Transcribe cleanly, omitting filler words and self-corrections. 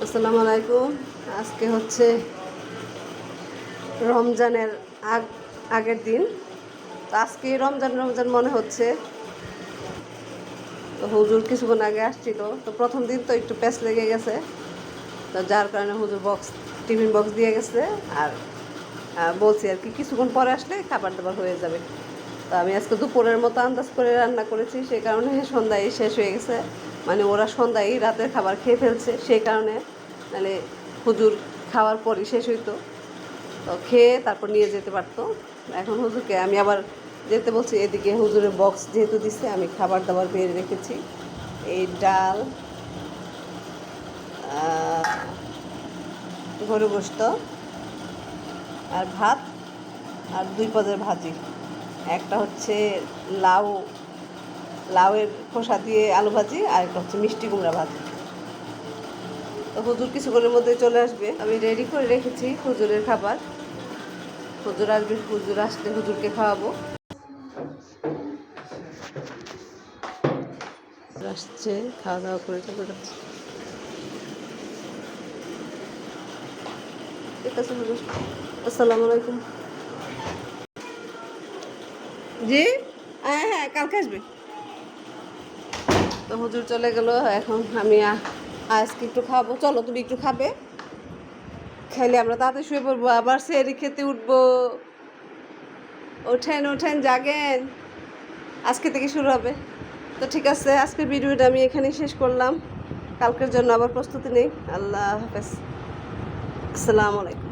আসসালামু আলাইকুম। আজকে হচ্ছে রমজানের আগের দিন। তো আজকে রমজান রমজান মনে হচ্ছে। তো হুজুর কিছুক্ষণ আগে আসছিল, তো প্রথম দিন তো একটু প্যাচ লেগে গেছে, তো যার কারণে হুজুর টিফিন বক্স দিয়ে গেছে। আর বলছি আর কি কিছুক্ষণ পরে আসলে খাবার দাবার হয়ে যাবে। তো আমি আজকে দুপুরের মতো আন্দাজ করে রান্না করেছি, সেই কারণে সন্ধ্যায় শেষ হয়ে গেছে। মানে ওরা সন্ধ্যায় রাতের খাবার খেয়ে ফেলছে, সেই কারণে মানে হুজুর খাওয়ার পরই শেষ হইতো, তো খেয়ে তারপর নিয়ে যেতে পারতো। এখন হুজুরকে আমি আবার যেতে বলছি। এদিকে হুজুরের বক্স যেহেতু দিচ্ছে, আমি খাবার দাবার বেড়ে রেখেছি। এই ডাল, গরু গোশত আর ভাত, আর 2 পদের ভাজি। একটা হচ্ছে লাউ লাউয়ের খোসা দিয়ে আলু ভাজি, আর একটা হচ্ছে মিষ্টি কুমড়া ভাজি। তো হুজুর কিছুক্ষণের মধ্যে চলে আসবে, আমি রেডি করে রেখেছি হুজুরের খাবার। হুজুর আসবে, হুজুর আসলে হুজুরকে খাওয়াবো। আসছে, খাওয়া দাওয়া করে চলে যাচ্ছে। ঠিক আছে হুজুর, আসসালামু আলাইকুম। জি, হ্যাঁ হ্যাঁ, কালকে আসবে। তো হুজুর চলে গেল, এখন আমি আজকে একটু খাবো। চলো তুমি একটু খাবে, খাইলে আমরা তাড়াতাড়ি শুয়ে পড়বো, আবার সেরি খেতে উঠবো। ওঠেন ওঠেন, জাগেন, আজকে থেকে শুরু হবে। তো ঠিক আছে, আজকের ভিডিওটা আমি এখানেই শেষ করলাম। কালকের জন্য আবার প্রস্তুতি নেই। আল্লাহ হাফেজ, আসসালামু আলাইকুম।